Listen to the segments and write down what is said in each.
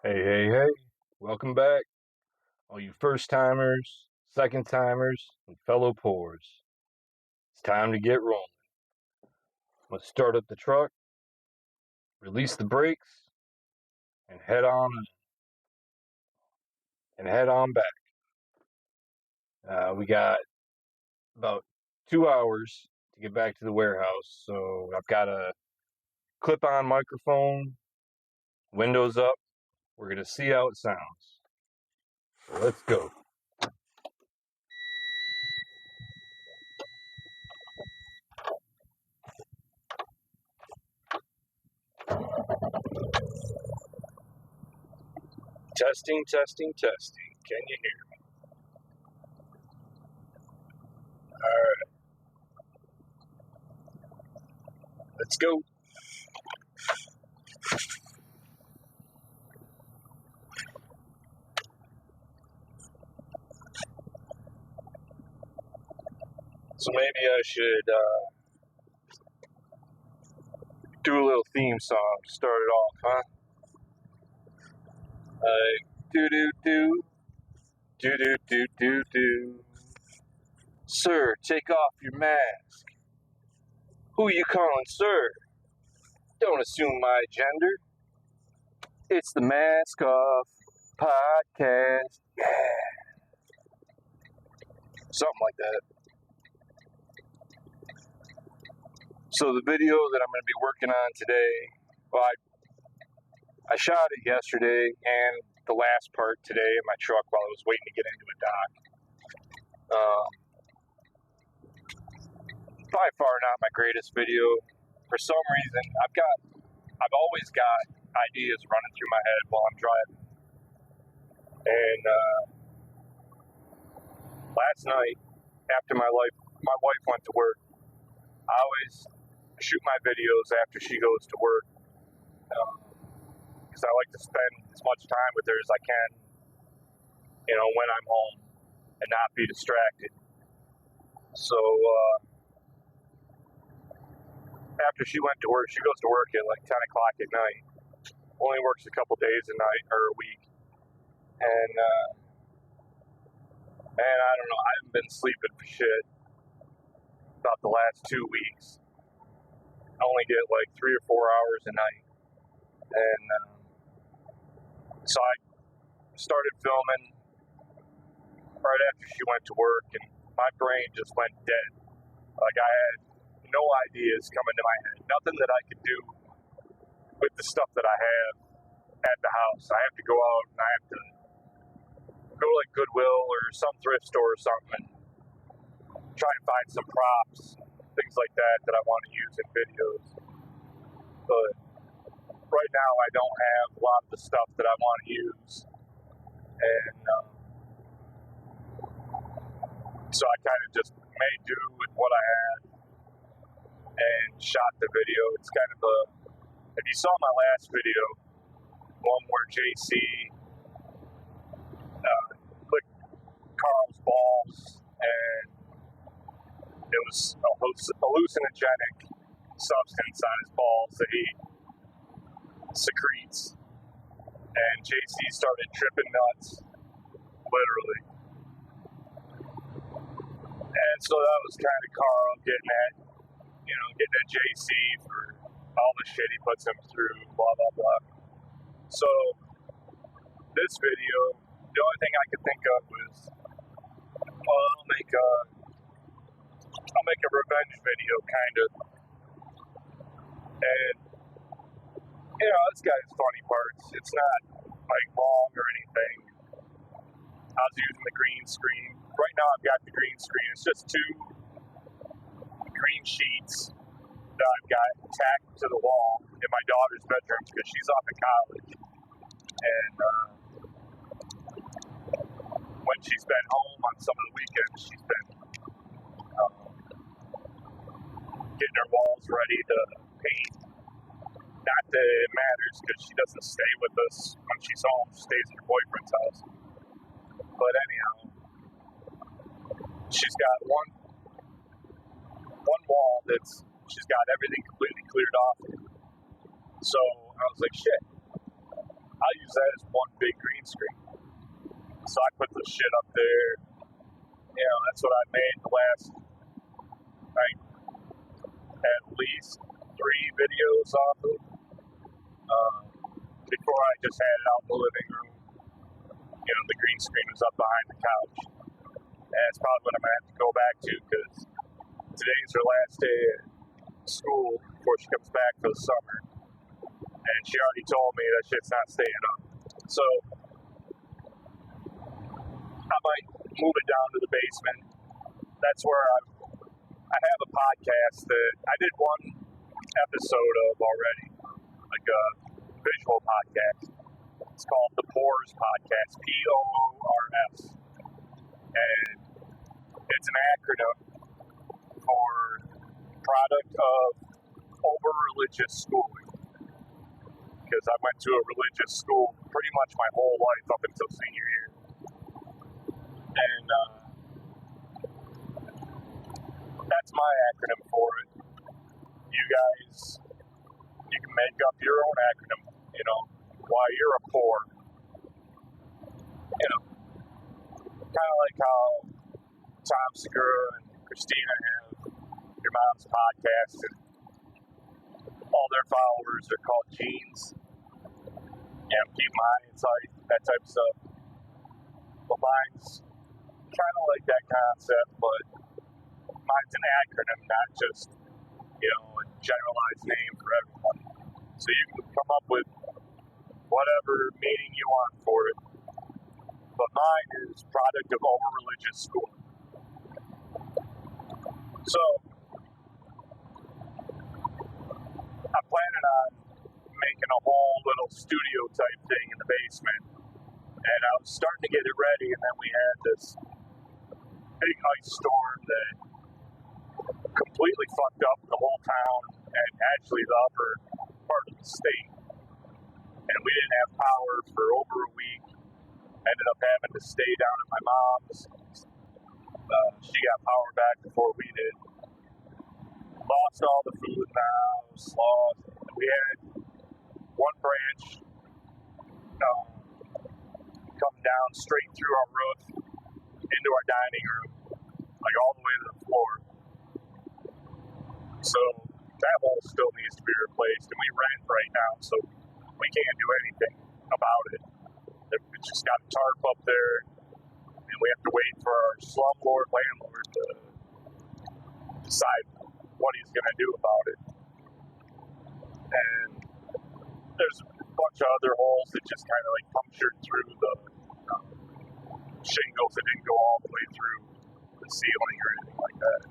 Hey, hey, hey, welcome back, all you first timers, second timers, and fellow P.O.O.R.S. It's time to get rolling. Let's start up the truck, release the brakes, and head on back. We got about 2 hours to get back to the warehouse, so I've got a clip on microphone, windows up. We're going to see how it sounds. So let's go. Testing, testing, testing. Can you hear me? All right, let's go. So maybe I should do a little theme song to start it off, huh? Do do do do do do do do. Sir, take off your mask. Who you calling sir? Don't assume my gender. It's the Mask Off Podcast. Yeah, something like that. So the video that I'm going to be working on today, well, I shot it yesterday and the last part today in my truck while I was waiting to get into a dock. By far not my greatest video. For some reason, I've always got ideas running through my head while I'm driving. And last night, after my wife went to work, I always shoot my videos after she goes to work because I like to spend as much time with her as I can, when I'm home and not be distracted. So after she went to work, she goes to work at like 10 o'clock at night. Only works a couple days a night or a week. And man, I don't know. I haven't been sleeping for shit about the last 2 weeks. I only get like 3 or 4 hours a night. And so I started filming right after she went to work, and my brain just went dead. Like I had no ideas coming to my head. Nothing that I could do with the stuff that I have at the house. I have to go out and I have to go to like Goodwill or some thrift store or something and try and find some props, things like that I want to use in videos. But right now I don't have a lot of the stuff that I want to use. And so I kind of just made do with what I had and shot the video. It's kind of if you saw my last video, one where JC clicked Carl's balls and it was a hallucinogenic substance on his balls that he secretes. And JC started tripping nuts, literally. And so that was kind of Carl getting at JC for all the shit he puts him through, blah, blah, blah. So this video, the only thing I could think of was, well, I'll make a revenge video, kind of. And, it's got its funny parts. It's not, like, long or anything. I was using the green screen. Right now I've got the green screen. It's just two green sheets that I've got tacked to the wall in my daughter's bedroom because she's off at college. And when she's been home on some of the weekends, she's been getting her walls ready to paint. Not that it matters because she doesn't stay with us when she's home. She stays at her boyfriend's house. But anyhow, she's got one wall she's got everything completely cleared off. So I was like, shit. I use that as one big green screen. So I put the shit up there. You know, that's what I made the last, like, at least 3 videos off of. Before I just had it out in the living room. You know, the green screen was up behind the couch. And that's probably what I'm going to have to go back to because today's her last day at school before she comes back for the summer. And she already told me that shit's not staying up. So I might move it down to the basement. That's where I have a podcast that I did one episode of already, like a visual podcast. It's called the P.O.O.R.S podcast, P.O.O.R.S. And it's an acronym for Product of Over-Religious Schooling. Because I went to a religious school pretty much my whole life up until senior year. And that's my acronym for it. You guys, you can make up your own acronym, you know, why you're a poor. You know, kind of like how Tom Segura and Christina have your mom's podcast, and all their followers are called Genes. Yeah, keep my eye in sight, that type of stuff. But mine's kind of like that concept, but mine's an acronym, not just, you know, a generalized name for everyone. So you can come up with whatever meaning you want for it. But mine is product of over-religious school. So I'm planning on making a whole little studio type thing in the basement. And I was starting to get it ready, and then we had this big ice storm that completely fucked up the whole town and actually the upper part of the state. And we didn't have power for over a week. Ended up having to stay down at my mom's. She got power back before we did. Lost all the food in the house. We had one branch come down straight through our roof into our dining room, like all the way to the floor. So that hole still needs to be replaced, and we rent right now, so we can't do anything about it. We just got a tarp up there, and we have to wait for our slumlord landlord to decide what he's going to do about it. And there's a bunch of other holes that just kind of like punctured through the shingles that didn't go all the way through the ceiling or anything like that.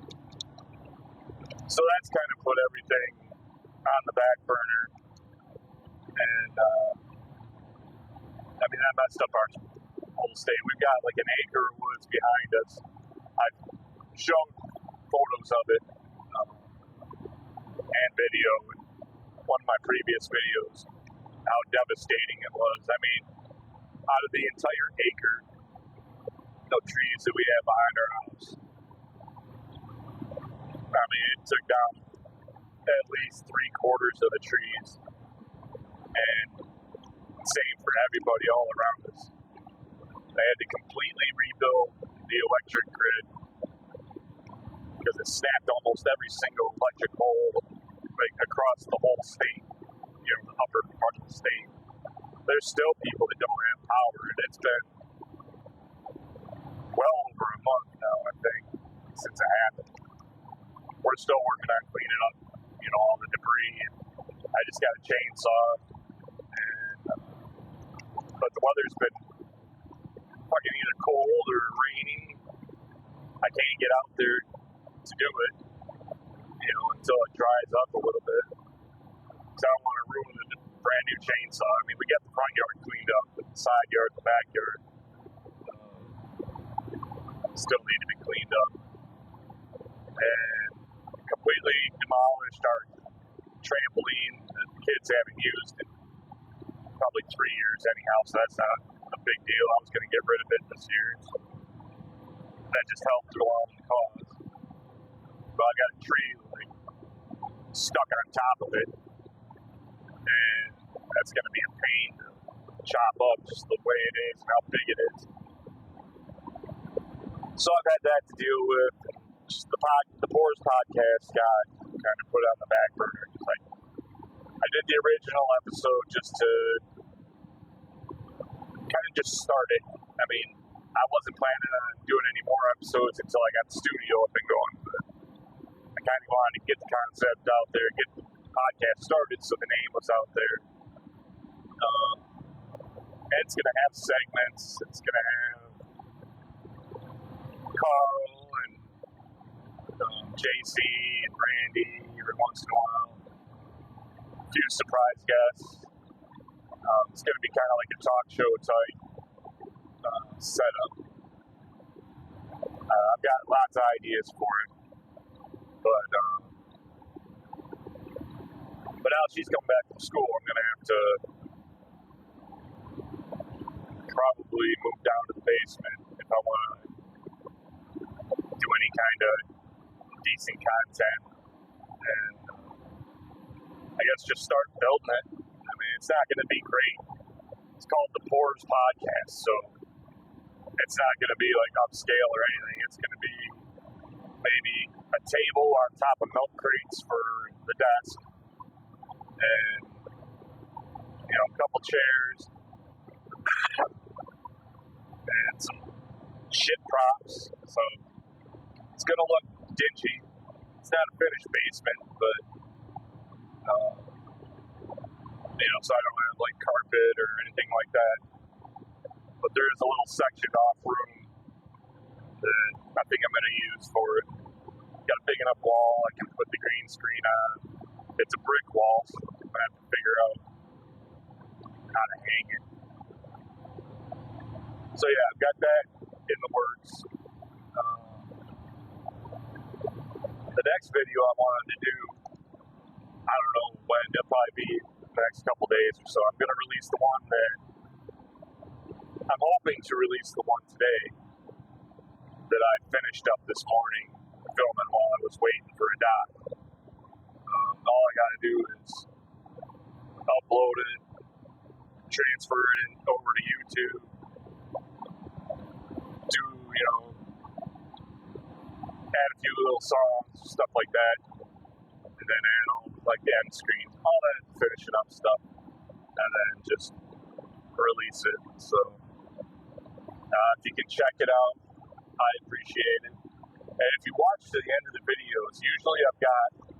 So that's kind of put everything on the back burner. And I mean, that messed up our whole state. We've got like an acre of woods behind us. I've shown photos of it and video in one of my previous videos, how devastating it was. I mean, out of the entire acre of trees that we have behind our house, I mean, it took down at least 3/4 of the trees, and same for everybody all around us. They had to completely rebuild the electric grid because it snapped almost every single electric pole like across the whole state, you know, the upper part of the state. There's still people that don't have power, and it's been well over a month now, I think, since it happened. We're still working on cleaning up, you know, all the debris. I just got a chainsaw, and but the weather's been fucking either cold or rainy. I can't get out there to do it, you know, until it dries up a little bit. Because I don't want to ruin a brand new chainsaw. I mean, we got the front yard cleaned up, but the side yard, the backyard, still need to be cleaned up. And completely demolished our trampoline that the kids haven't used in probably 3 years anyhow, so that's not a big deal. I was going to get rid of it this year. So that just helped along the cause. But I got a tree like stuck on top of it, and that's going to be a pain to chop up just the way it is and how big it is. So I've had that to deal with. Just the P.O.O.R.S podcast got kind of put on the back burner. I did the original episode just to kind of just start it. I mean, I wasn't planning on doing any more episodes until I got the studio up and going. But I kind of wanted to get the concept out there, get the podcast started so the name was out there. And it's going to have segments. It's going to have Carl and JC and Randy every once in a while. A few surprise guests. It's going to be kind of like a talk show type setup. I've got lots of ideas for it, but now she's coming back from school. I'm going to have to probably move down to the basement if I want to do any kind of decent content, and I guess just start building it. I mean, it's not going to be great. It's called the P.O.O.R.S podcast, so it's not going to be like upscale or anything. It's going to be maybe a table on top of milk crates for the desk, and a couple chairs, and some shit props. So it's going to look dingy. It's not a finished basement, but so I don't have like carpet or anything like that. But there is a little sectioned off room that I think I'm going to use for it. Got a big enough wall I can put the green screen on. It's a brick wall, so I'm going to have to figure out how to hang it. So yeah, I've got that in the works. The next video I wanted to do, I don't know when, it'll probably be the next couple days or so. I'm going to release the one that I'm hoping to release the one today that I finished up this morning filming while I was waiting for a doc. All I got to do is upload it, transfer it over to YouTube, do, add a few little songs, stuff like that, and then add on like the end screen, all that finishing up stuff, and then just release it. So if you can check it out, I appreciate it. And if you watch to the end of the videos, usually I've got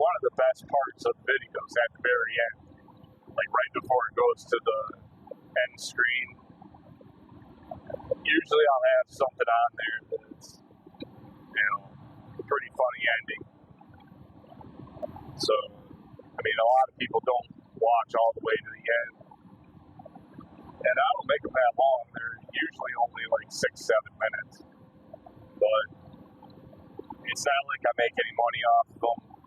one of the best parts of the videos at the very end, like right before it goes to the end screen. Usually I'll have something on there that's, pretty funny ending. So, I mean, a lot of people don't watch all the way to the end. And I don't make them that long. They're usually only like 6-7 minutes. But it's not like I make any money off of them.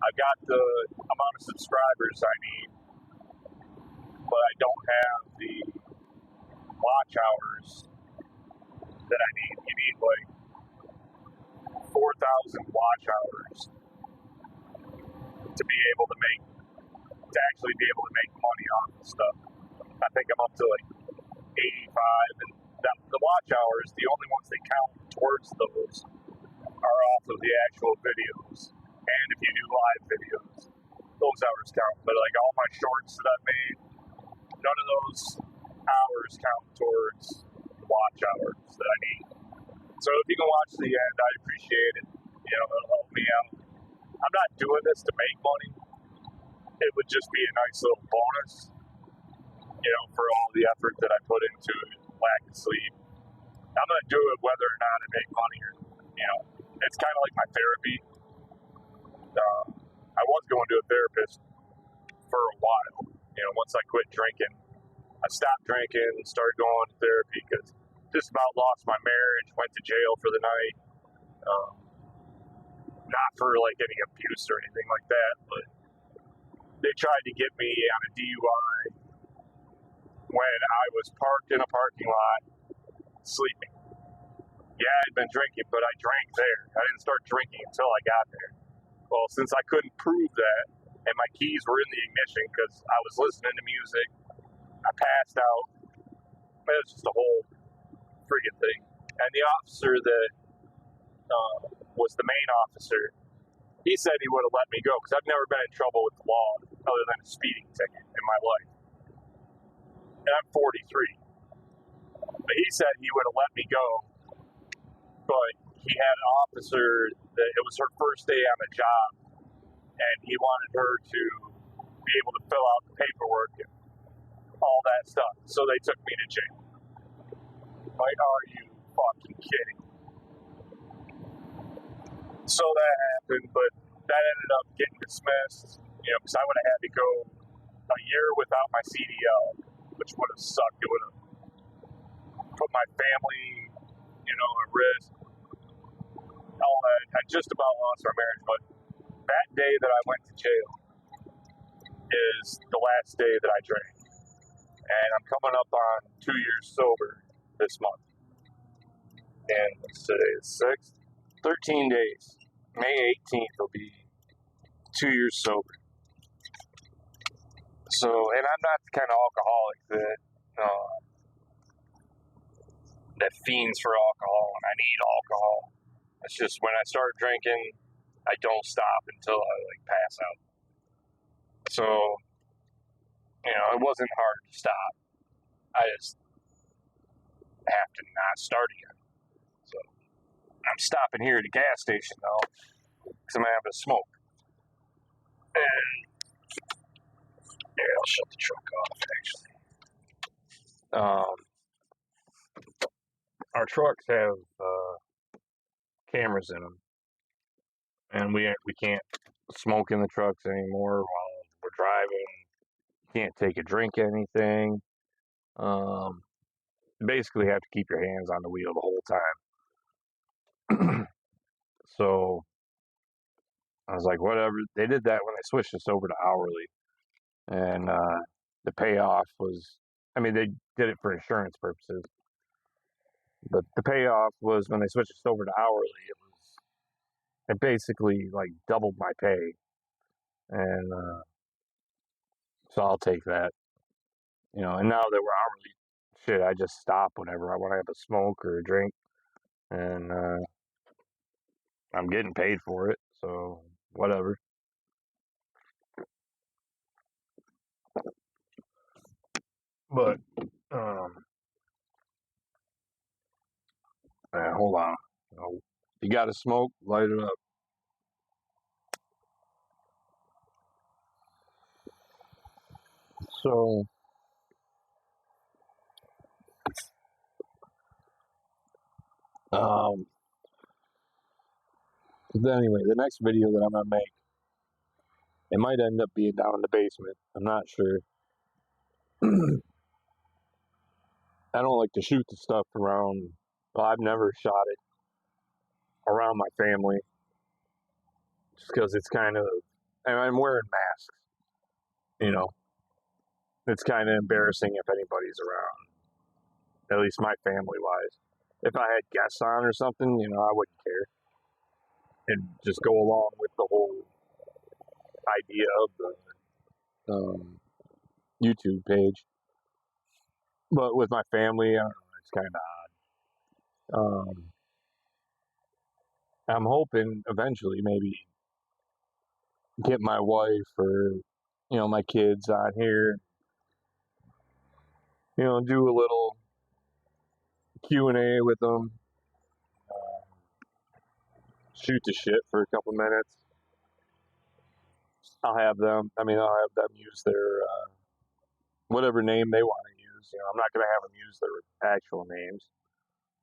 I've got the amount of subscribers I need, but I don't have the watch hours that I need. You need like 4,000 watch hours to actually be able to make money off of stuff. I think I'm up to like 85, and the watch hours, the only ones they count towards those are off of the actual videos. And if you do live videos, those hours count. But like all my shorts that I've made, none of those hours count towards the watch hours that I need. So if you can watch to the end, I appreciate it. It'll help me out. I'm not doing this to make money. It would just be a nice little bonus, for all the effort that I put into it, lack of sleep. I'm going to do it whether or not I make money or, it's kind of like my therapy. I was going to a therapist for a while. Once I quit drinking, I stopped drinking and started going to therapy because just about lost my marriage, went to jail for the night. Not for like any abuse or anything like that, but they tried to get me on a DUI when I was parked in a parking lot sleeping. Yeah, I'd been drinking, but I drank there. I didn't start drinking until I got there. Well, since I couldn't prove that, and my keys were in the ignition because I was listening to music, I passed out. It was just a whole freaking thing. And the officer that was the main officer, he said he would have let me go because I've never been in trouble with the law other than a speeding ticket in my life. And I'm 43. But he said he would have let me go, but he had an officer that it was her first day on the job, and he wanted her to be able to fill out the paperwork and all that stuff. So they took me to jail. Like, are you fucking kidding? So that happened, but that ended up getting dismissed, because I would have had to go a year without my CDL, which would have sucked. It would have put my family, at risk. All that. I just about lost our marriage, but that day that I went to jail is the last day that I drank. And I'm coming up on 2 years sober this month. And what's today? It's 6th? 13 days. May 18th will be 2 years sober. So, and I'm not the kind of alcoholic that fiends for alcohol, and I need alcohol. It's just when I start drinking, I don't stop until I pass out. So, it wasn't hard to stop. I just have to not start again. So I'm stopping here at the gas station though, because I'm having a smoke. And I'll shut the truck off actually. Our trucks have cameras in them, and we can't smoke in the trucks anymore while we're driving. Can't take a drink of anything. Basically have to keep your hands on the wheel the whole time. So I was like, whatever. They did that when they switched us over to hourly. And the payoff was, they did it for insurance purposes. But the payoff was when they switched us over to hourly, it basically doubled my pay. And so I'll take that. And now that we're hourly, shit, I just stop whenever I want to have a smoke or a drink. And I'm getting paid for it. So whatever. But hold on. You got to smoke, light it up. So, anyway, the next video that I'm gonna make, it might end up being down in the basement. I'm not sure. I don't like to shoot the stuff around. Well, I've never shot it around my family, just because it's kind of. And I'm wearing masks. It's kind of embarrassing if anybody's around. At least my family wise. If I had guests on or something, I wouldn't care. And just go along with the whole idea of the YouTube page. But with my family, I don't know, it's kind of odd. I'm hoping eventually maybe get my wife or, my kids on here, do a little Q&A with them, shoot the shit for a couple minutes. I'll have them use their, whatever name they want to use. I'm not going to have them use their actual names,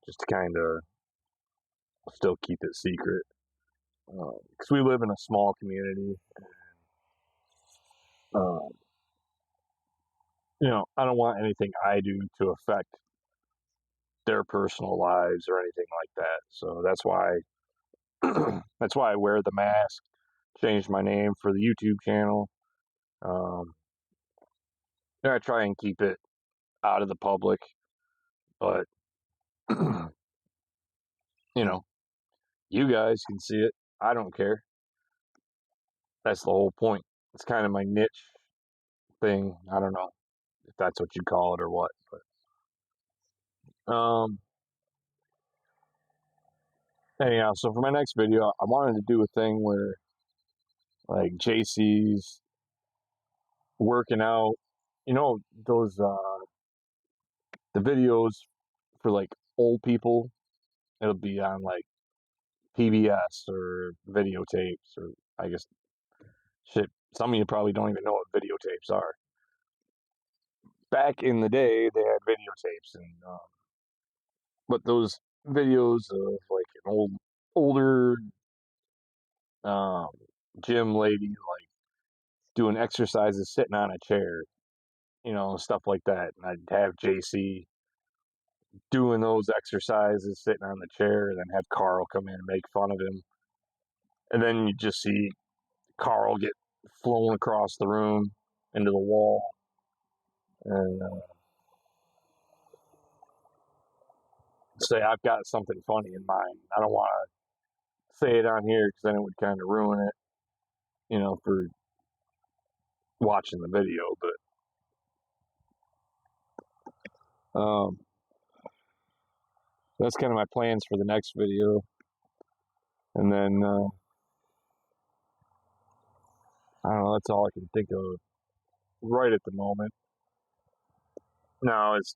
just to kind of still keep it secret. Because we live in a small community. And, I don't want anything I do to affect their personal lives or anything like that. So that's why I wear the mask. Changed my name for the YouTube channel. I try and keep it out of the public, but you guys can see it. I don't care. That's the whole point. It's kind of my niche thing. I don't know. if that's what you call it or what. But anyhow, so for my next video, I wanted to do a thing where like JC's working out, you know, those the videos for like old people. It'll be on like PBS or videotapes, or I guess shit. Some of you probably don't even know what videotapes are. Back in the day, they had videotapes, and but those videos of like an older um, gym lady like doing exercises sitting on a chair, you know, stuff like that. And I'd have JC doing those exercises sitting on the chair, and then have Carl come in and make fun of him. And then you just see Carl get flown across the room into the wall. And say, I've got something funny in mind. I don't want to say it on here because then it would kind of ruin it, you know, for watching the video. But that's kind of my plans for the next video. And then, I don't know, that's all I can think of right at the moment. Now, as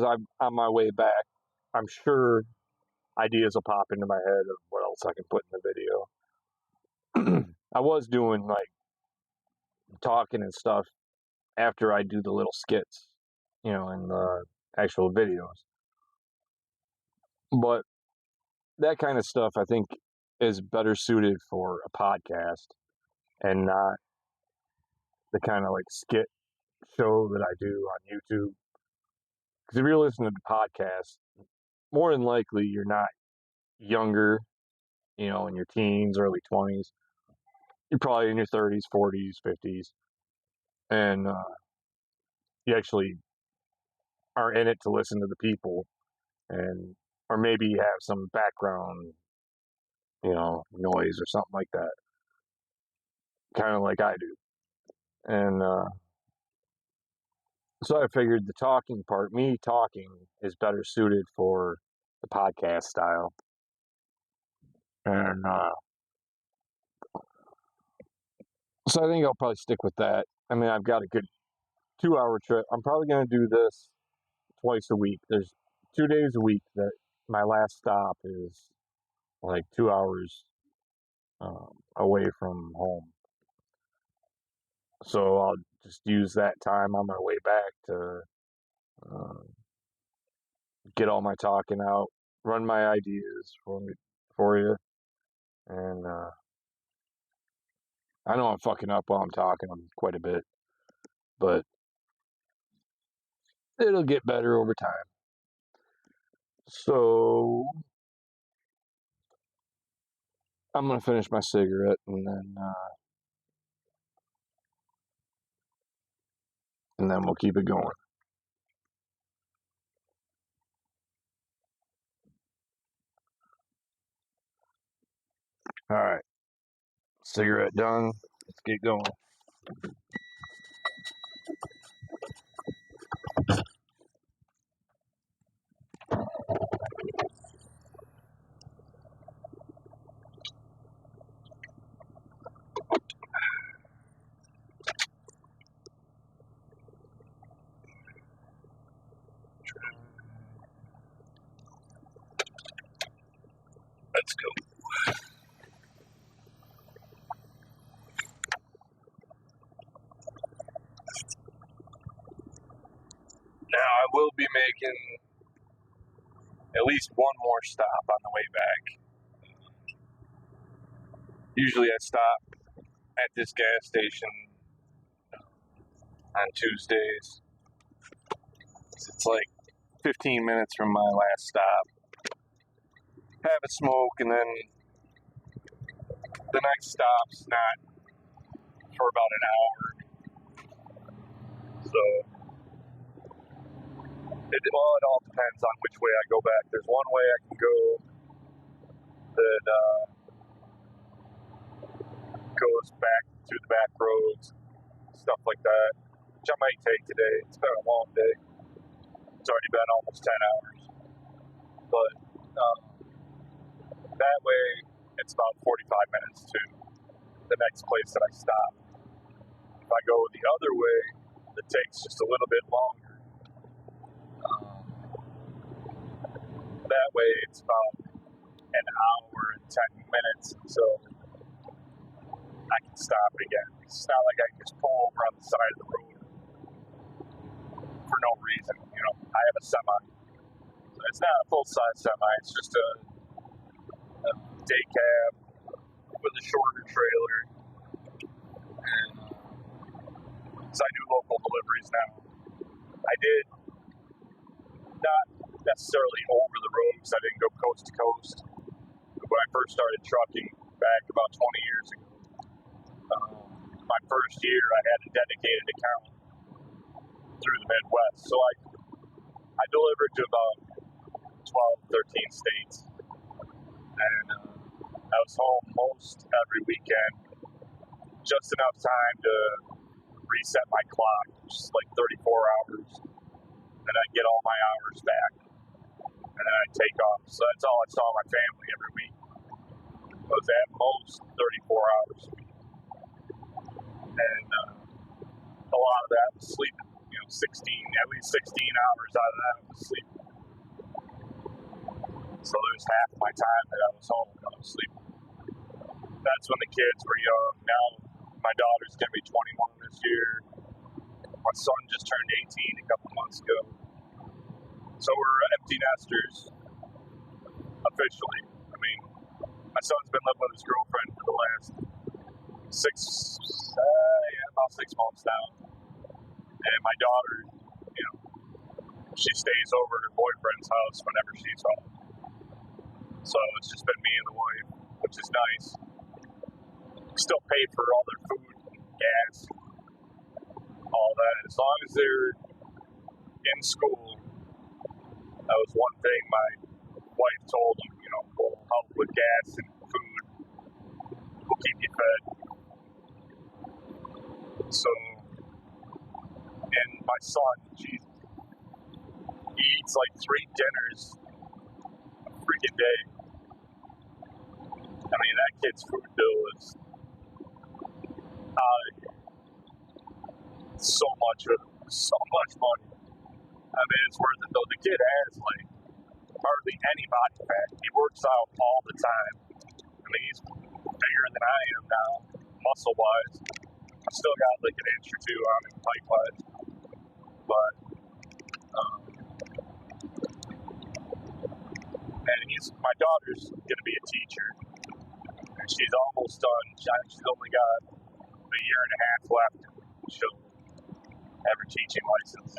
I'm on my way back, I'm sure ideas will pop into my head of what else I can put in the video. I was doing like talking and stuff after I do the little skits, you know, in the actual videos. But that kind of stuff I think is better suited for a podcast and not the kind of like skit show that I do on YouTube. Because if you're listening to podcasts, more than likely you're not younger, you know, in your teens, early 20s. You're probably in your 30s, 40s, 50s. And you actually are in it to listen to the people, and or maybe you have some background, you know, noise or something like that, kind of like I do. And so I figured the talking part, me talking, is better suited for the podcast style. And so I think I'll probably stick with that. I mean, I've got a good 2-hour trip. I'm probably going to do this twice a week. There's 2 days a week that my last stop is like 2 hours away from home. So I'll just use that time on my way back to get all my talking out, run my ideas for you. And I know I'm fucking up while I'm talking quite a bit, but it'll get better over time. So I'm gonna finish my cigarette, and then we'll keep it going. All right, cigarette done. Let's get going. Let's go. Now I will be making at least one more stop on the way back. Usually I stop at this gas station on Tuesdays. It's like 15 minutes from my last stop. Have a smoke, and then the next stop's not for about an hour. So, it all depends on which way I go back. There's one way I can go that goes back through the back roads, stuff like that, which which I might take today. It's been a long day. It's already been almost 10 hours. But that way, it's about 45 minutes to the next place that I stop. If I go the other way, it takes just a little bit longer. That way, it's about an hour and 10 minutes until I can stop again. It's not like I can just pull over on the side of the road for no reason. I have a semi. It's not a full-size semi. It's just a day cab with a shorter trailer. And so I do local deliveries now. I did not necessarily over the road because I didn't go coast to coast. When I first started trucking back about 20 years ago, my first year I had a dedicated account through the Midwest. So I delivered to about 12, 13 states. And I was home most every weekend, just enough time to reset my clock, which is like 34 hours. And I'd get all my hours back. And then I'd take off. So that's all I saw my family every week. It was at most 34 hours a week. And a lot of that was sleeping. 16, at least 16 hours out of that was sleeping. So there's half my time that I was home when I was sleeping. That's when the kids were young. Now my daughter's going to be 21 this year. My son just turned 18 a couple months ago. So we're empty nesters, officially. I mean, my son's been living with his girlfriend for the last about 6 months now. And my daughter, she stays over at her boyfriend's house whenever she's home. So it's just been me and the wife, which is nice. Still pay for all their food, gas, all that. As long as they're in school, that was one thing my wife told them, we'll help with gas and food. We'll keep you fed. So, and my son, he eats like 3 dinners a freaking day. I mean, that kid's food bill is so much money. I mean, it's worth it though. The kid has like hardly any body fat. He works out all the time. I mean, he's bigger than I am now, muscle wise. I still got like an inch or 2 on him height wise. But and my daughter's gonna be a teacher. And she's almost done. She's only got a year and a half left. She'll have her teaching license.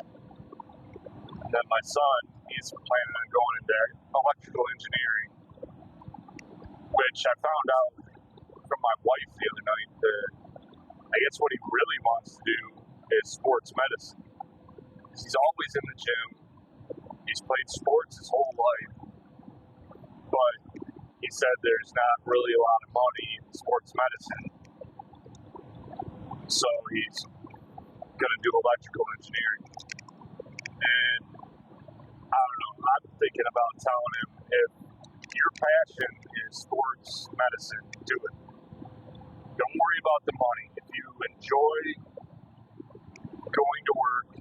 And then my son, he's planning on going into electrical engineering, which I found out from my wife the other night that I guess what he really wants to do is sports medicine. He's always in the gym. He's played sports his whole life. But he said there's not really a lot of money in sports medicine. So he's going to do electrical engineering. And I don't know, I'm thinking about telling him, if your passion is sports medicine, do it. Don't worry about the money. If you enjoy going to work,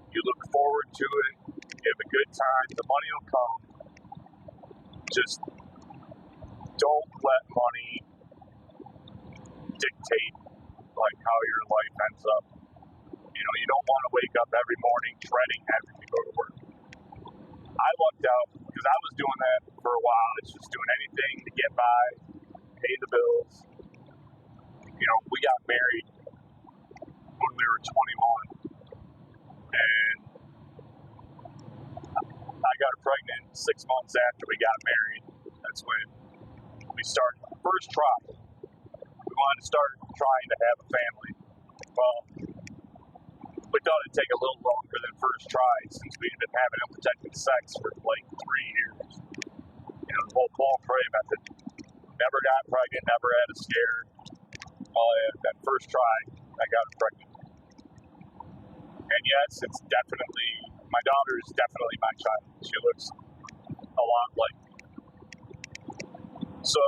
you look forward to it, you have a good time, the money will come. Just don't let money dictate like how your life ends up. You don't want to wake up every morning dreading having to go to work. I lucked out because I was doing that for a while. It's just doing anything to get by, pay the bills. We got married when we were 21, and I got her pregnant 6 months after we got married. That's when we started the first try. We wanted to start trying to have a family. Well, we thought it'd take a little longer than first try since we'd been having unprotected sex for like 3 years. The whole P.O.O.R.S method. Never got pregnant, never had a scare. That first try, I got her pregnant. And yes, it's definitely, my daughter is definitely my child. She looks a lot like me. So,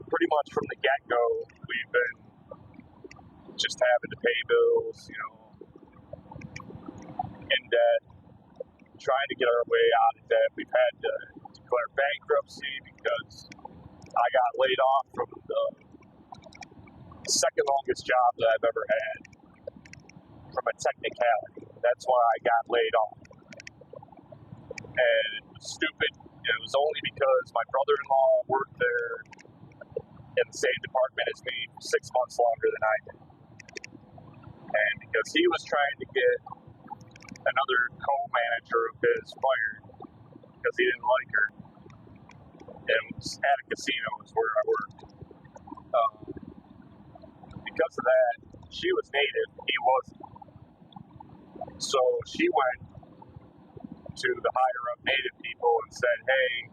pretty much from the get-go, we've been just having to pay bills, in debt, trying to get our way out of debt. We've had to declare bankruptcy because I got laid off from the second longest job that I've ever had from a technicality. That's why I got laid off. And it was stupid. It was only because my brother-in-law worked there in the same department as me for 6 months longer than I did. And because he was trying to get another co-manager of his fired because he didn't like her. And it was at a casino is where I worked. Because of that, she was native, he wasn't. So she went to the higher up native people and said, hey,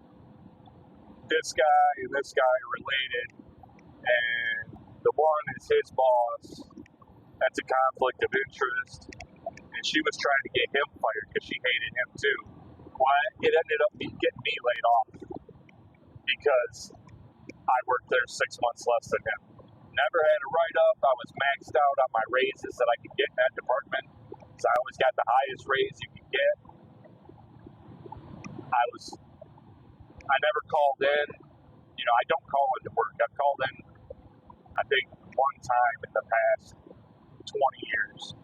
this guy and this guy are related, and the one is his boss. That's a conflict of interest. And she was trying to get him fired because she hated him too. Well, it ended up getting me laid off because I worked there 6 months less than him. Never had a write-up. I was maxed out on my raises that I could get in that department. So I always got the highest raise you could get. I never called in. I don't call into work. I've called in, I think, one time in the past 20 years.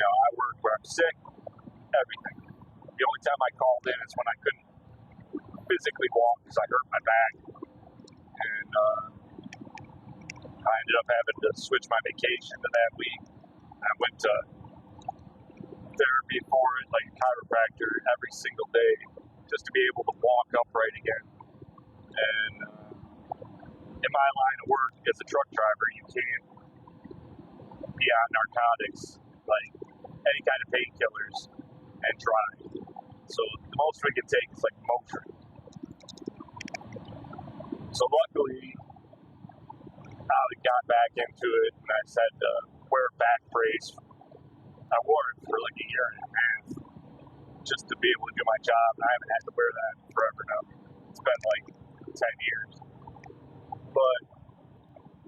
I work where I'm sick, everything. The only time I called in is when I couldn't physically walk because I hurt my back. And I ended up having to switch my vacation to that week. I went to therapy for it, like a chiropractor, every single day, just to be able to walk upright again. And in my line of work as a truck driver, you can't be on narcotics, like any kind of painkillers, and drive. So the most we can take is like Motrin. So luckily, I got back into it, and I said wear a back brace. I wore it for like a year and a half just to be able to do my job, and I haven't had to wear that forever now. It's been like 10 years. But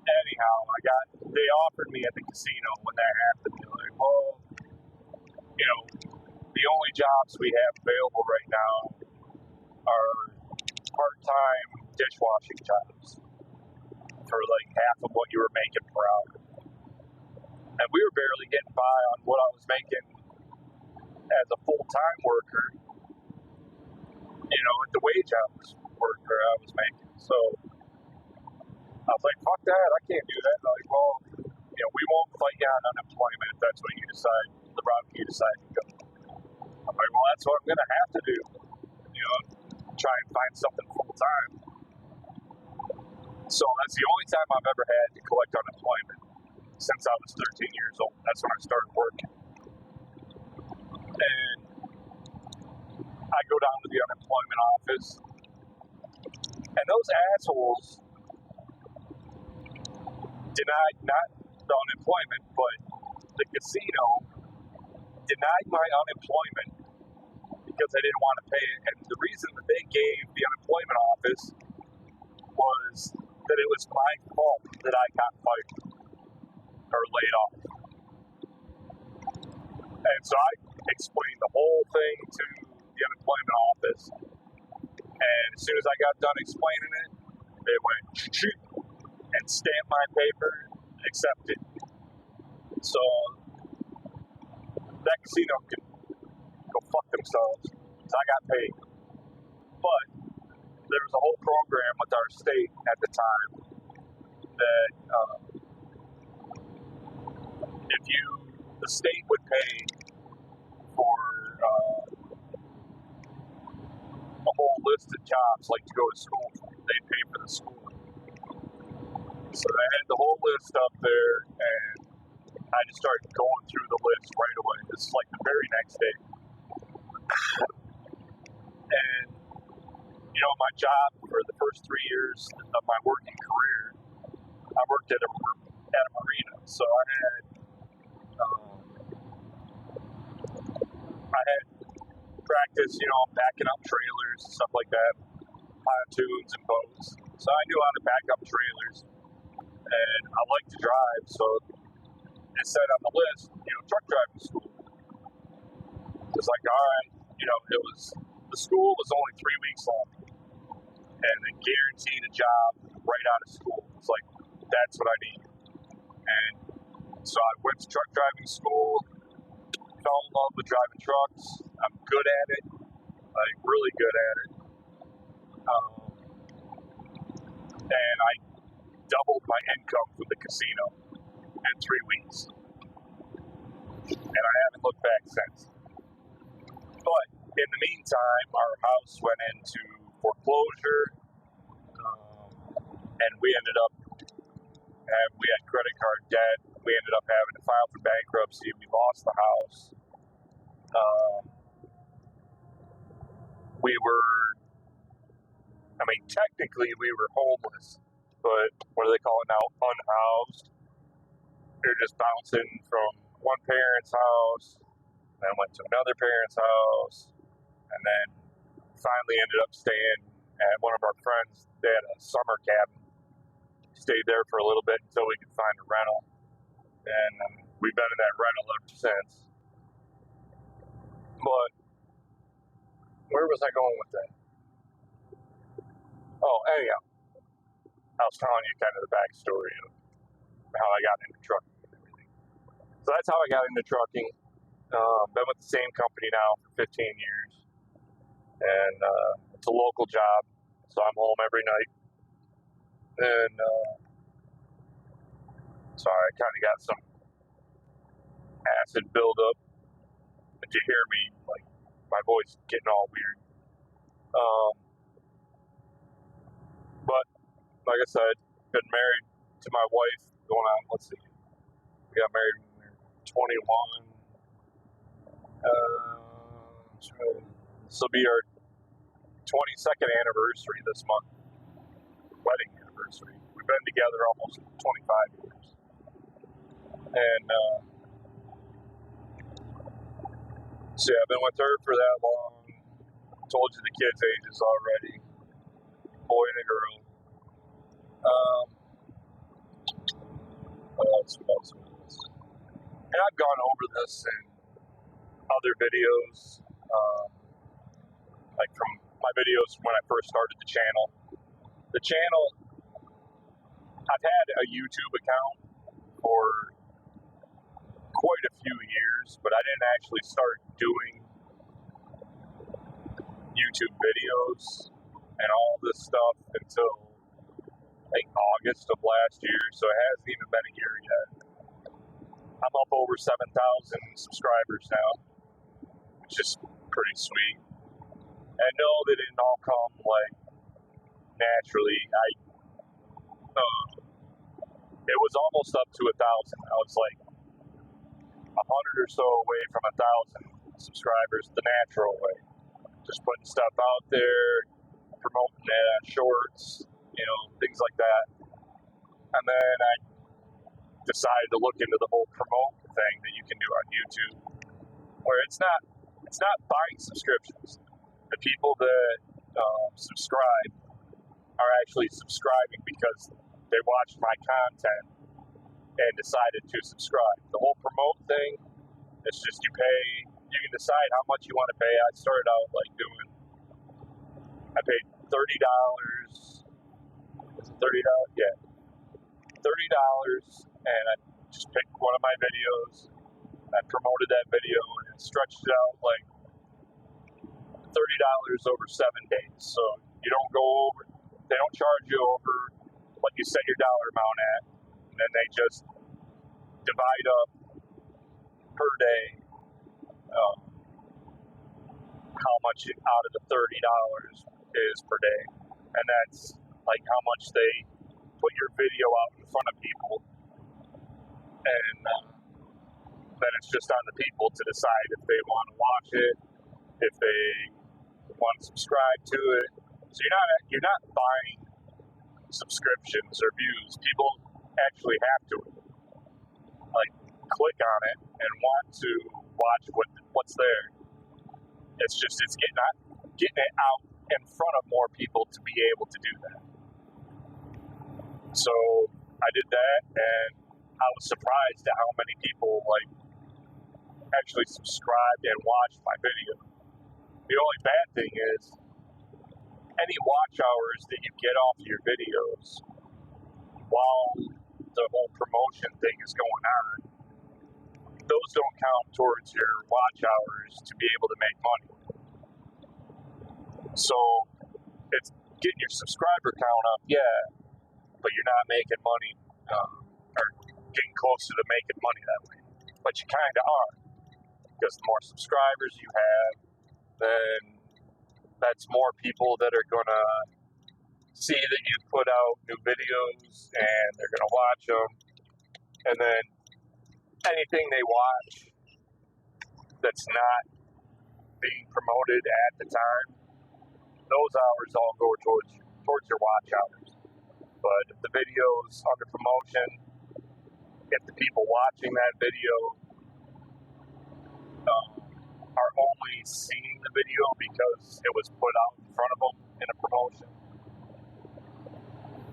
anyhow, they offered me at the casino when that happened. They're like, well, the only jobs we have available right now are part-time dishwashing jobs for like half of what you were making per hour. And we were barely getting by on what I was making as a full-time worker, at the wage hours worker I was making. So I was like, fuck that, I can't do that. And they're like, well, we won't fight you on unemployment if that's what you decide, the route you decide to go. I'm like, well, that's what I'm going to have to do, try and find something full-time. So that's the only time I've ever had to collect unemployment since I was 13 years old. That's when I started working. And I go down to the unemployment office, and those assholes denied not the unemployment, but the casino denied my unemployment because they didn't want to pay it. And the reason that they gave the unemployment office was that it was my fault that I got fired or laid off. And so I explained the whole thing to the unemployment office. And as soon as I got done explaining it, they went shoot and stamped my paper, accepted. So that casino could go fuck themselves. So I got paid. But there was a whole program with our state at the time that the state would pay for a whole list of jobs, like to go to school. They'd pay for the school. So they had the whole list up there, and I just started going through the list right away. This is like the very next day. And, my job for the first 3 years of my working career, I worked at a marina. So I had practice, backing up trailers and stuff like that, pontoons and boats. So I knew how to back up trailers, and I like to drive. So it said on the list, truck driving school. It's like, all right, the school was only 3 weeks long, and it guaranteed a job right out of school. It's like, that's what I need. And so I went to truck driving school, fell in love with driving trucks. I'm good at it, like really good at it. And I doubled my income from the casino in 3 weeks. And I haven't looked back since. But in the meantime, our house went into foreclosure, and we ended up, we had credit card debt. We ended up having to file for bankruptcy. We lost the house. Technically we were homeless, but what do they call it now? Unhoused. We were just bouncing from one parent's house, then went to another parent's house, and then finally ended up staying at one of our friends. They had a summer cabin. Stayed there for a little bit until we could find a rental, and we've been in that rental ever since. But where was I going with that? Oh, anyhow, I was telling you kind of the backstory of how I got into trucking and everything. So that's how I got into trucking. Been with the same company now for 15 years, and it's a local job, so I'm home every night. And sorry, I kind of got some acid buildup. Did you hear me? Like my voice getting all weird. But like I said, been married to my wife going on. Let's see, we got married when we were 21. This will be our 22nd anniversary this month. Wedding anniversary. We've been together almost 25 years. And so yeah, I've been with her for that long. Told you the kids' ages already. Boy and a girl. What else? And I've gone over this in other videos, like from my videos when I first started the channel. The channel, I've had a YouTube account for quite a few years, but I didn't actually start doing YouTube videos and all this stuff until like August of last year, so it hasn't even been a year yet. I'm up over 7,000 subscribers now, which is pretty sweet. And no, they didn't all come like naturally. It was almost up to 1,000. I was like 100 or so away from 1,000 subscribers the natural way. Just putting stuff out there, promoting it on shorts, things like that. And then I decided to look into the whole promote thing that you can do on YouTube, where it's not buying subscriptions. The people that subscribe are actually subscribing because they watched my content and decided to subscribe. The whole promote thing, it's just you can decide how much you want to pay. I started out I paid $30. Was it $30? Yeah. $30, and I just picked one of my videos. I promoted that video and stretched it out like $30 over 7 days. So you don't go over, they don't charge you over what you set your dollar amount at, and then they just divide up per day how much out of the $30 is per day. And that's like how much they put your video out in front of people. And then it's just on the people to decide if they want to watch it, if they want to subscribe to it. So you're not buying subscriptions or views. People actually have to click on it and want to watch what's there. It's getting it out in front of more people to be able to do that. So I did that, and I was surprised at how many people actually subscribed and watched my video. The only bad thing is any watch hours that you get off your videos while the whole promotion thing is going on, those don't count towards your watch hours to be able to make money. So it's getting your subscriber count up, yeah, but you're not making money or getting closer to making money that way. But you kind of are, because the more subscribers you have, then that's more people that are going to see that you put out new videos, and they're going to watch them. And then anything they watch that's not being promoted at the time, those hours all go towards your watch hours. But if the video's under promotion, if the people watching that video are only seeing the video because it was put out in front of them in a promotion,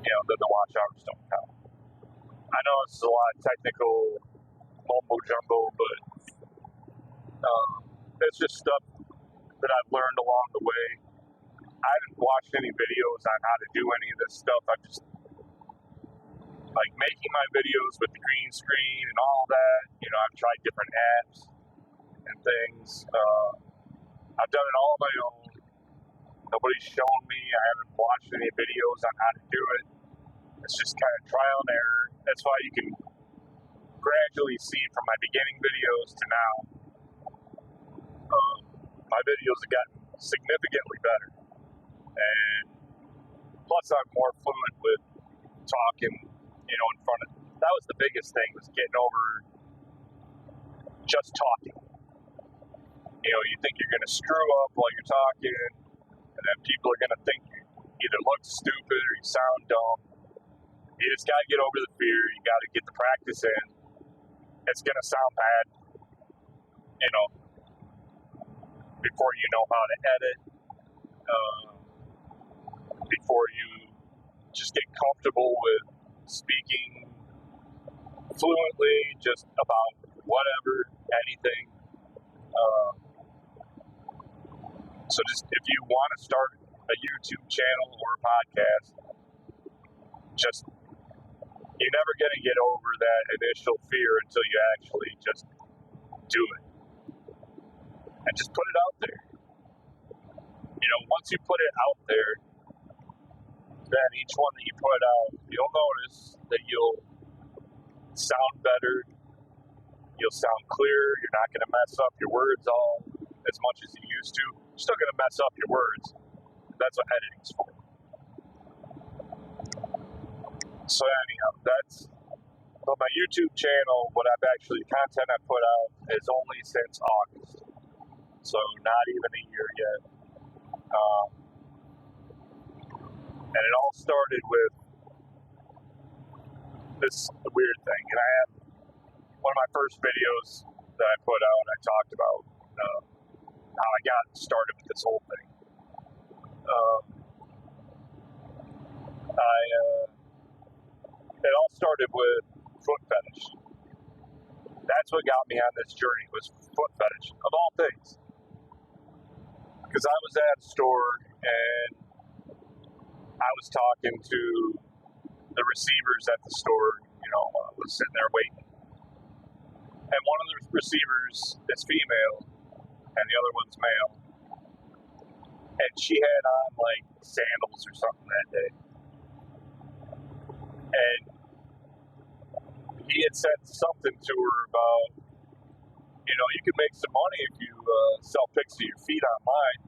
then the watch hours don't count. I know it's a lot of technical mumbo jumbo, but it's just stuff that I've learned along the way. I haven't watched any videos on how to do any of this stuff. I'm just making my videos with the green screen and all that. I've tried different apps and things. I've done it all on my own. Nobody's shown me. I haven't watched any videos on how to do it. It's just kind of trial and error. That's why you can gradually see from my beginning videos to now. My videos have gotten significantly better. And plus I'm more fluent with talking, in front of. That was the biggest thing, was getting over just talking. You think you're going to screw up while you're talking, and then people are going to think you either look stupid or you sound dumb. You just got to get over the fear. You got to get the practice in. It's going to sound bad, before you know how to edit, before you just get comfortable with speaking fluently just about whatever, anything. So just if you want to start a YouTube channel or a podcast, you're never going to get over that initial fear until you actually just do it. And just put it out there. Once you put it out there, then each one that you put out, you'll notice that you'll sound better, you'll sound clearer, you're not going to mess up your words all as much as you used to. You're still going to mess up your words. That's what editing's for. So anyhow, my YouTube channel, the content I put out is only since August. So not even a year yet. And it all started with this weird thing. And I have one of my first videos that I put out, I talked about how I got started with this whole thing. It all started with foot fetish. That's what got me on this journey, was foot fetish, of all things. Because I was at a store and I was talking to the receivers at the store, I was sitting there waiting. And one of the receivers is female and the other one's male. And she had on sandals or something that day. And he had said something to her about, you can make some money if you sell pics of your feet online.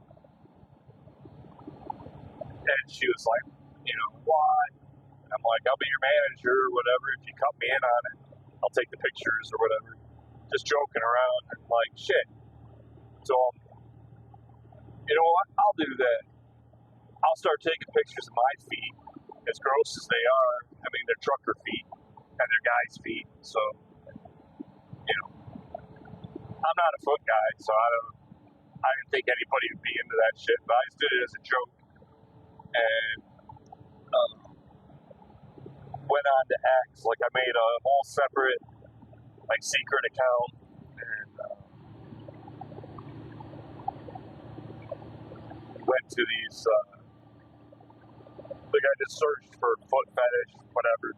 And she was like, why? And I'm like, I'll be your manager or whatever. If you cut me in on it, I'll take the pictures or whatever. Just joking around and shit. So, you know what? I'll do that. I'll start taking pictures of my feet, as gross as they are. I mean, they're trucker feet and they're guys' feet. So, I'm not a foot guy, so I don't. I didn't think anybody would be into that shit, but I just did it as a joke. And went on to X. Like, I made a whole separate, like, secret account. And went to these, like, I just searched for foot fetish, whatever.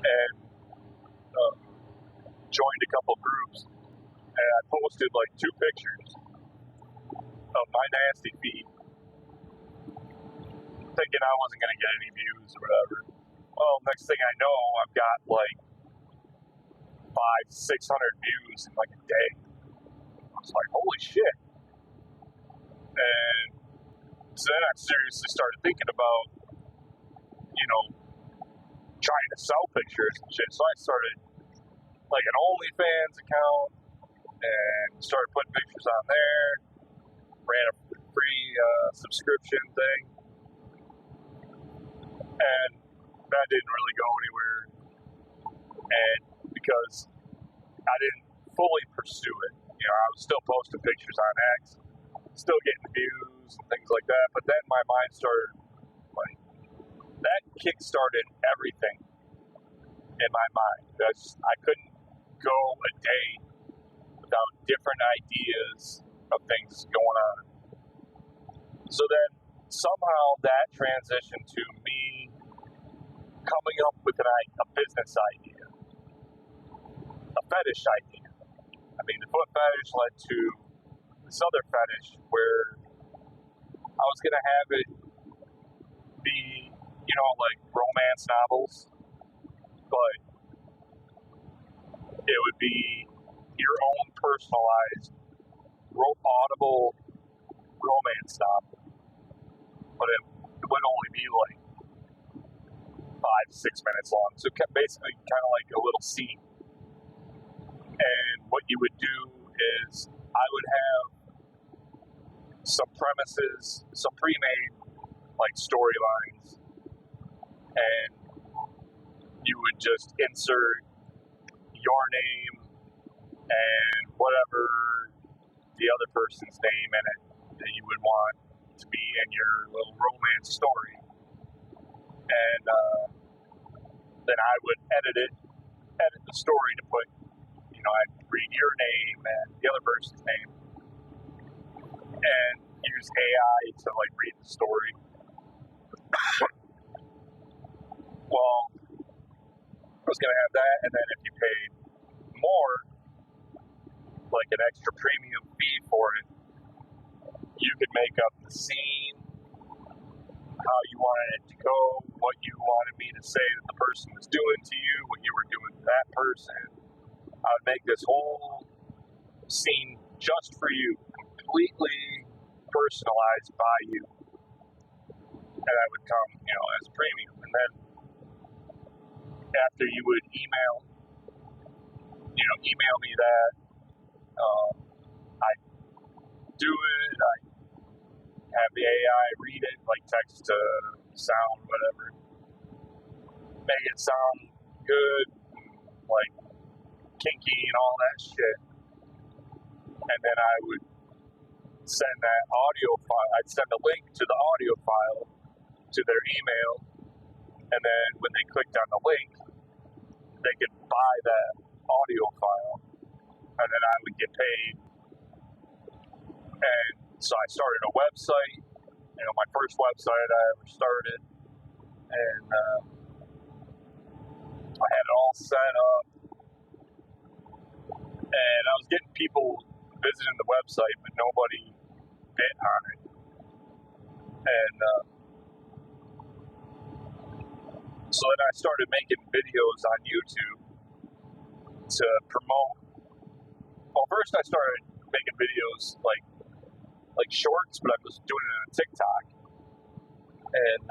And joined a couple groups. And I posted, like, 2 pictures of my nasty feet, thinking I wasn't going to get any views or whatever. Well, next thing I know, I've got like 500-600 views in like a day. I was like, holy shit. And so then I seriously started thinking about, trying to sell pictures and shit. So I started like an OnlyFans account and started putting pictures on there. Ran a free subscription thing. And that didn't really go anywhere. And because I didn't fully pursue it, I was still posting pictures on X, still getting views and things like that. But then my mind started, like, that kick-started everything in my mind. I couldn't go a day without different ideas of things going on. So then somehow that transitioned to me coming up with a business idea, a fetish idea. I mean, the foot fetish led to this other fetish where I was going to have it be, like romance novels, but it would be your own personalized, audible romance novel. But it would only be like 5-6 minutes long. So basically kind of like a little scene. And what you would do is I would have some premises, some pre-made like storylines, and you would just insert your name and whatever the other person's name in it that you would want to be in your little romance story. And then I would edit the story to put, I'd read your name and the other person's name and use AI to like read the story. Well, I was going to have that, and then if you paid more, like an extra premium fee for it, you could make up the scene, how you wanted it to go, what you wanted me to say that the person was doing to you, what you were doing to that person. I would make this whole scene just for you, completely personalized by you. And that would come, as premium. And then after you would email me that, I'd do it, I'd have the AI read it, like text to sound, whatever. Make it sound good, like kinky and all that shit. And then I would send that audio file, I'd send a link to the audio file to their email, and then when they clicked on the link, they could buy that audio file, and then I would get paid. And so I started a website, my first website I ever started, and I had it all set up, and I was getting people visiting the website, but nobody bit on it. And so then I started making videos on YouTube to promote. Well, first I started making videos like shorts, but I was doing it on TikTok. And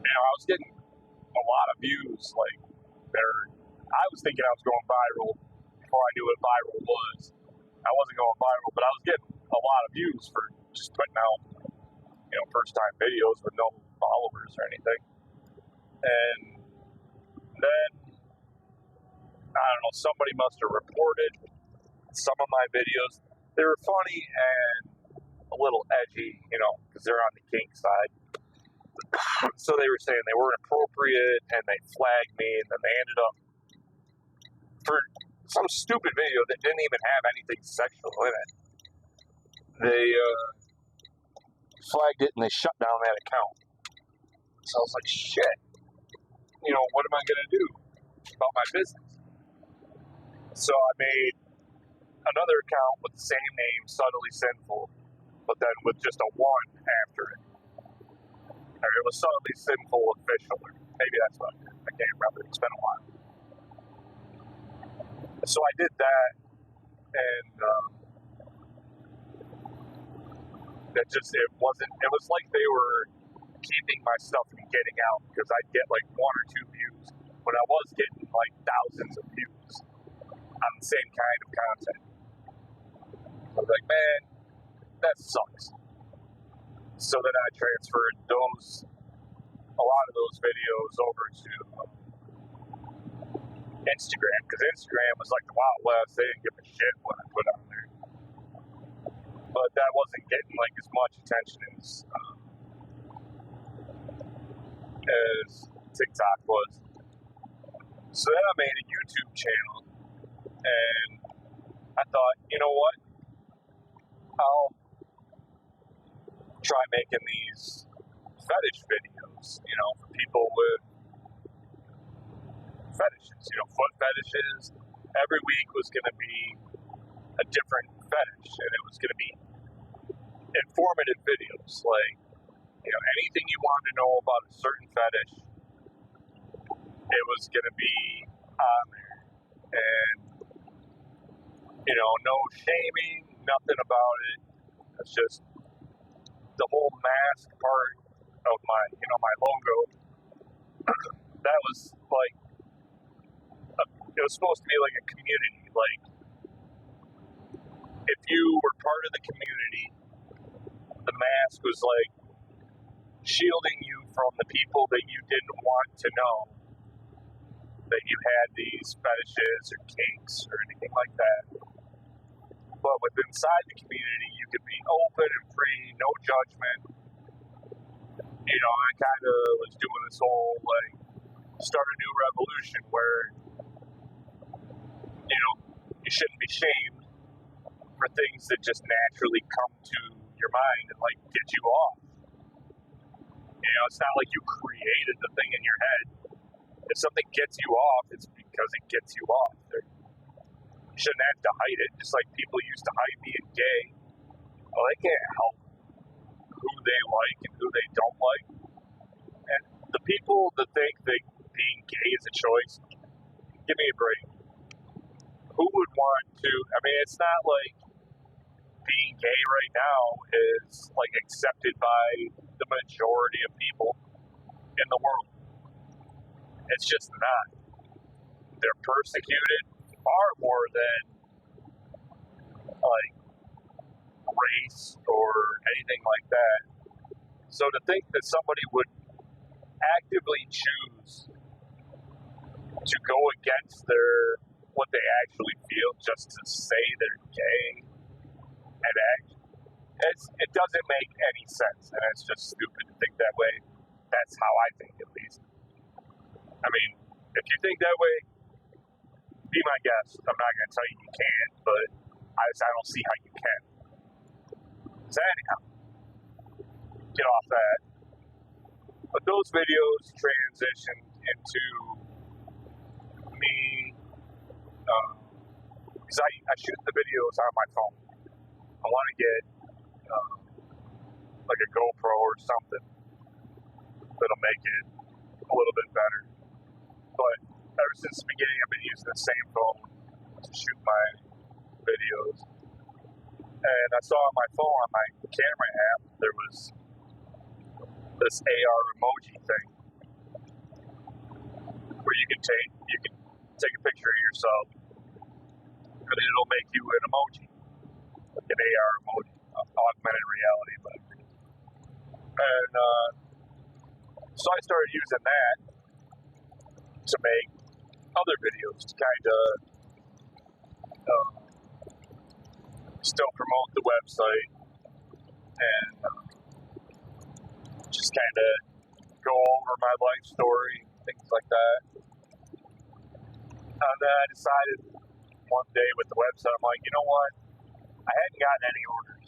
I was getting a lot of views. I was thinking I was going viral before I knew what viral was. I wasn't going viral, but I was getting a lot of views for just putting out, first time videos with no followers or anything. And then I don't know, somebody must have reported some of my videos. They were funny and a little edgy, because they're on the kink side. So they were saying they weren't appropriate, and they flagged me, and then they ended up, for some stupid video that didn't even have anything sexual in it, they flagged it and they shut down that account. So I was like, shit, what am I going to do about my business? So I made another account with the same name, Subtly Sinful, but then with just a 1 after it. Or it was Subtly Sinful Official. Maybe that's what I did. I can't remember. It's been a while. So I did that, and it was like they were keeping my stuff from getting out, because I'd get like 1 or 2 views when I was getting like thousands of views on the same kind of content. I was like, man, that sucks. So then I transferred a lot of those videos over to Instagram, because Instagram was like the Wild West. They didn't give a shit what I put on there. But that wasn't getting like as much attention as TikTok was. So then I made a YouTube channel, and I thought, you know what? I'll try making these fetish videos, for people with fetishes, foot fetishes. Every week was going to be a different fetish, and it was going to be informative videos, like, anything you wanted to know about a certain fetish, it was going to be on there. And, no shaming, nothing about it. It's just the whole mask part of my logo. That was like, it was supposed to be like a community. Like, if you were part of the community, the mask was like shielding you from the people that you didn't want to know that you had these fetishes or kinks or anything like that. But with inside the community, you could be open and free, no judgment. I kind of was doing this whole, like, start a new revolution where, you shouldn't be shamed for things that just naturally come to your mind and, like, get you off. It's not like you created the thing in your head. If something gets you off, it's because it gets you off. You shouldn't have to hide it, just like people used to hide being gay. Well, they can't help who they like and who they don't like. And the people that think that being gay is a choice, give me a break. Who would want to? I mean, it's not like being gay right now is like accepted by the majority of people in the world. It's just not. They're persecuted far more than like race or anything like that. So to think that somebody would actively choose to go against what they actually feel just to say they're gay and it doesn't make any sense, and it's just stupid to think that way. That's how I think, at least. I mean, if you think that way, be my guest. I'm not going to tell you you can't, but I don't see how you can. So anyhow, get off that. But those videos transitioned into me, because I shoot the videos on my phone. I want to get like a GoPro or something that'll make it a little bit better. But ever since the beginning, I've been using the same phone to shoot my videos. And I saw on my phone, on my camera app, there was this AR emoji thing where you can take a picture of yourself, and then it'll make you an emoji, like an AR emoji, augmented reality, whatever. And so I started using that to make other videos to kind of still promote the website and just kind of go over my life story, things like that. And then I decided one day with the website, I'm like, you know what? I hadn't gotten any orders.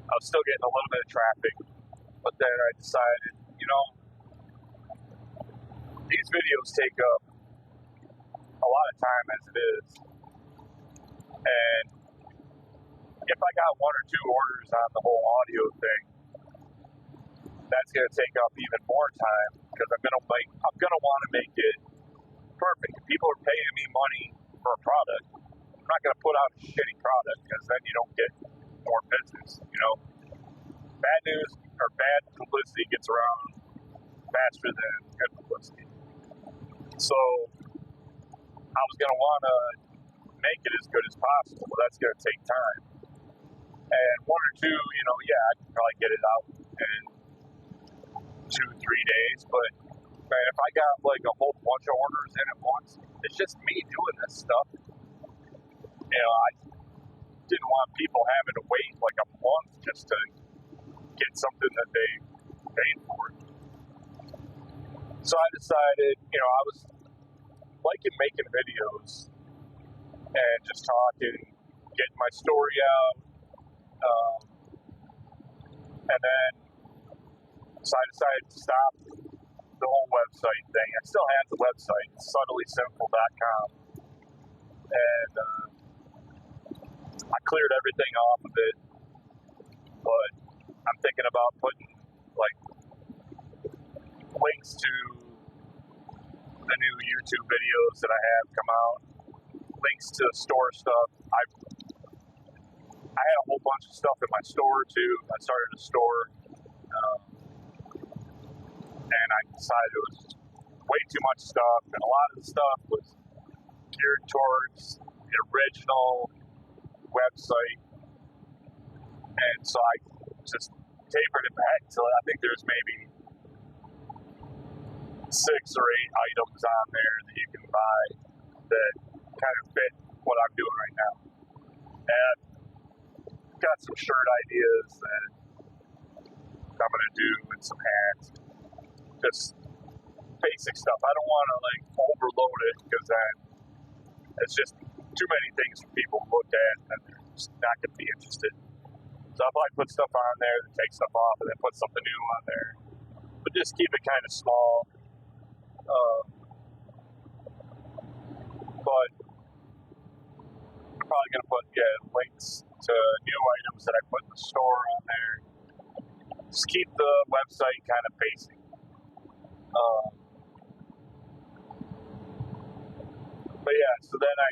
I was still getting a little bit of traffic, but then I decided, these videos take up a lot of time as it is. And if I got one or two orders on the whole audio thing, that's going to take up even more time because I'm going to want to make it perfect. If people are paying me money for a product, I'm not going to put out a shitty product because then you don't get more business. Bad news or bad publicity gets around faster than good publicity. So I was going to want to make it as good as possible, but that's going to take time. And one or two, I can probably get it out in 2-3 days, but man, if I got like a whole bunch of orders in at once, it's just me doing this stuff. I didn't want people having to wait like a month just to get something that they paid for. So I decided, I was liking making videos and just talking, getting my story out, and then so I decided to stop the whole website thing. I still have the website, subtlysinful.com, and I cleared everything off of it, but I'm thinking about putting like links to the new YouTube videos that I have come out, links to store stuff. I had a whole bunch of stuff in my store too. I started a store, and I decided it was way too much stuff, and a lot of the stuff was geared towards the original website, and so I just tapered it back till I think there's maybe 6 or 8 items on there that you can buy that kind of fit what I'm doing right now. And got some shirt ideas that I'm gonna do and some hats, just basic stuff. I don't want to like overload it because then it's just too many things for people to look at and they're just not gonna be interested. So I'll probably put stuff on there, then take stuff off, and then put something new on there. But just keep it kind of small. But I'm probably gonna put links to new items that I put in the store on there. Just keep the website kind of basic. But yeah, so then I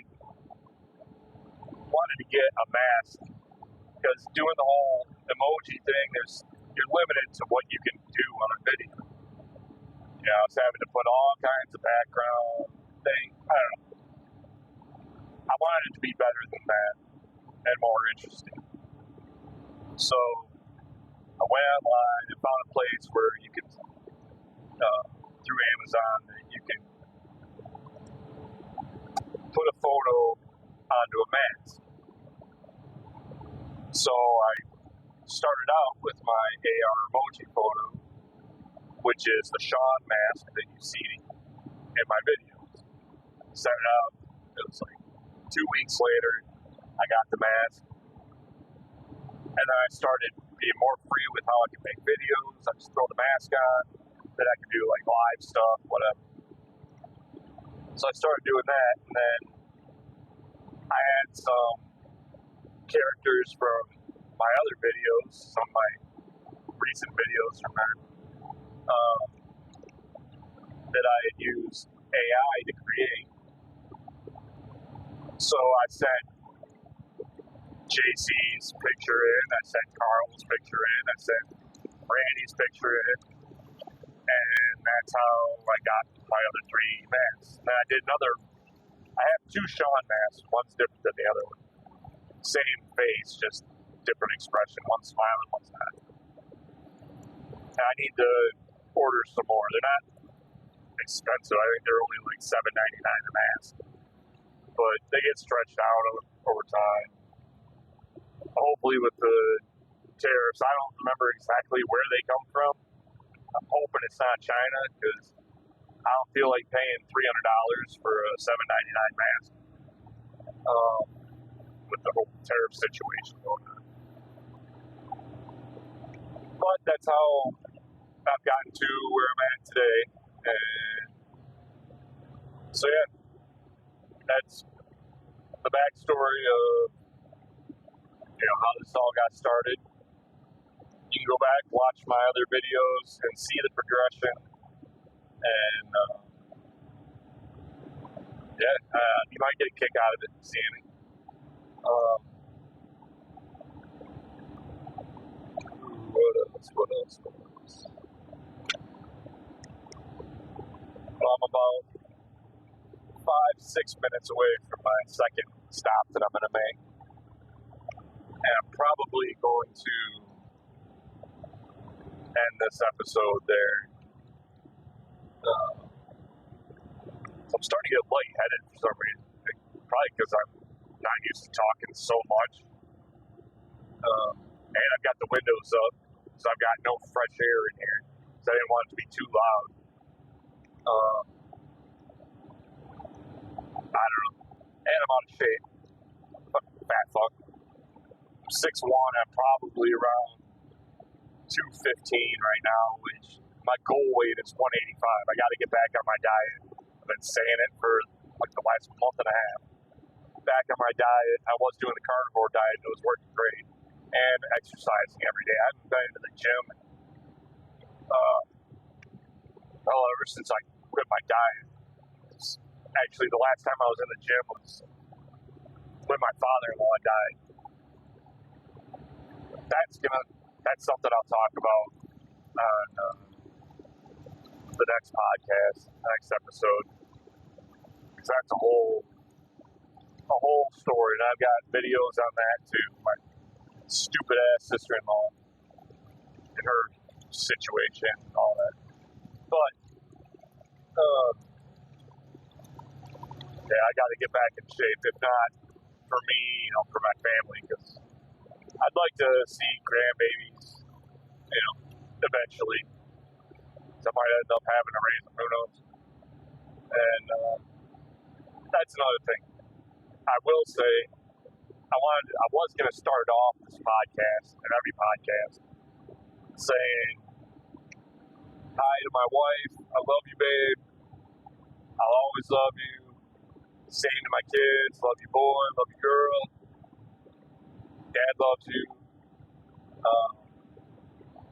wanted to get a mask because doing the whole emoji thing, you're limited to what you can do on a video. I was having to put all kinds of background things. I don't know. I wanted it to be better than that and more interesting. So I went online and found a place where you can, through Amazon, that you can put a photo onto a mask. So I started out with my AR emoji photo, which is the Sean mask that you see in my videos. Set it up. It was like 2 weeks later, I got the mask. And then I started being more free with how I could make videos. I just throw the mask on. Then I could do like live stuff, whatever. So I started doing that. And then I had some characters from my other videos, some of my recent videos from there, that I had used AI to create. So I sent JC's picture in, I sent Carl's picture in, I sent Randy's picture in, and that's how I got my other 3 masks. Then I have 2 Sean masks, one's different than the other one. Same face, just different expression, one's smiling, one's not. And I need to order some more. They're not expensive. I think they're only like $7.99 a mask, but they get stretched out over time. Hopefully, with the tariffs, I don't remember exactly where they come from. I'm hoping it's not China because I don't feel like paying $300 for a $7.99 mask with the whole tariff situation going on. But that's how I've gotten to where I'm at today. And so, yeah, that's the backstory of how this all got started. You can go back, watch my other videos, and see the progression. And you might get a kick out of it, seeing it. What else? Well, I'm about 5-6 minutes away from my second stop that I'm going to make. And I'm probably going to end this episode there. I'm starting to get lightheaded for some reason. Probably because I'm not used to talking so much. And I've got the windows up, so I've got no fresh air in here. So I didn't want it to be too loud. I don't know. And I'm out of shape. Fat fuck. I'm 6'1", I'm probably around 215 right now, which my goal weight is 185. I got to get back on my diet. I've been saying it for like the last month and a half. Back on my diet. I was doing the carnivore diet and it was working great. And exercising every day. I haven't been to the gym ever since I quit my diet. Actually, the last time I was in the gym was when my father-in-law died. That's something I'll talk about on the next podcast, next episode. Because that's a whole story, and I've got videos on that too. My stupid ass sister-in-law and her situation and all that. But I got to get back in shape. If not for me, for my family, because I'd like to see grandbabies, eventually. So I might end up having to raise them, who knows? And that's another thing. I will say, I was going to start off this podcast and every podcast saying hi to my wife. I love you, babe. I'll always love you. Same to my kids. Love you, boy. Love you, girl. Dad loves you.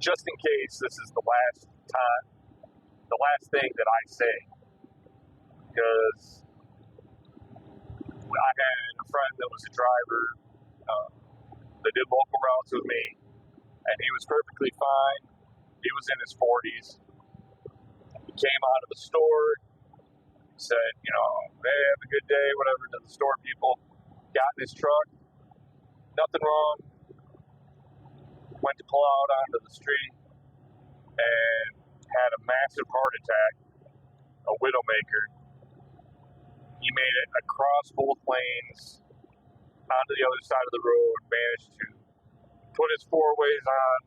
Just in case this is the last thing that I say, because I had a friend that was a driver that did local routes with me, and he was perfectly fine. He was in his 40s. He came out of the store, said, hey, have a good day, whatever, to the store people. Got in his truck, nothing wrong. Went to pull out onto the street and had a massive heart attack, a widowmaker. He made it across both lanes onto the other side of the road, managed to put his four ways on,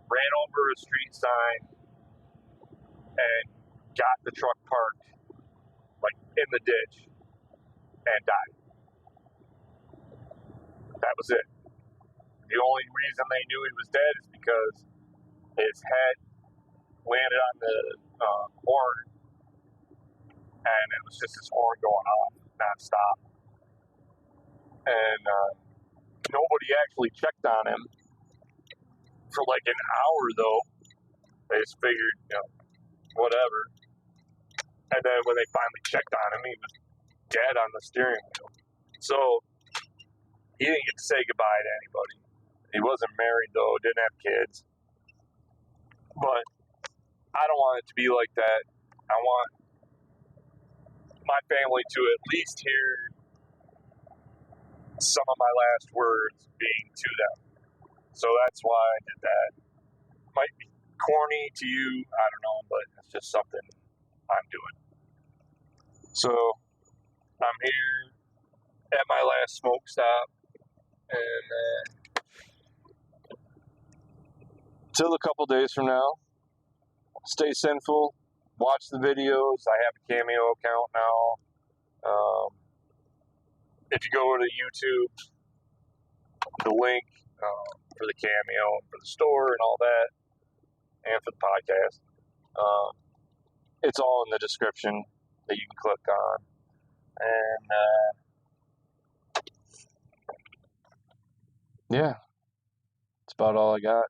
ran over a street sign, and got the truck parked like in the ditch and died. That was it. The only reason they knew he was dead is because his head landed on the horn, and it was just his horn going off nonstop. And nobody actually checked on him for like an hour, though. They just figured, whatever. And then when they finally checked on him, he was dead on the steering wheel. So he didn't get to say goodbye to anybody. He wasn't married, though, didn't have kids. But I don't want it to be like that. I want my family to at least hear some of my last words being to them. So that's why I did that. Might be corny to you, I don't know, but it's just something I'm doing. So I'm here at my last smoke stop, and till a couple days from now, stay sinful. Watch the videos. I have a Cameo account now. If you go to YouTube, the link for the Cameo, for the store, and all that, and for the podcast, it's all in the description that you can click on. And yeah, that's about all I got.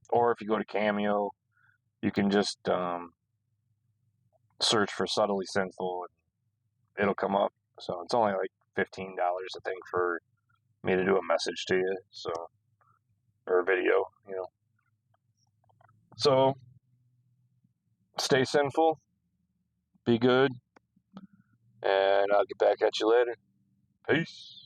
Or if you go to Cameo, you can just search for Subtly Sinful, and it'll come up. So it's only like $15, I think, for me to do a message to you, so, or a video, you know. So stay sinful, be good, and I'll get back at you later. Peace.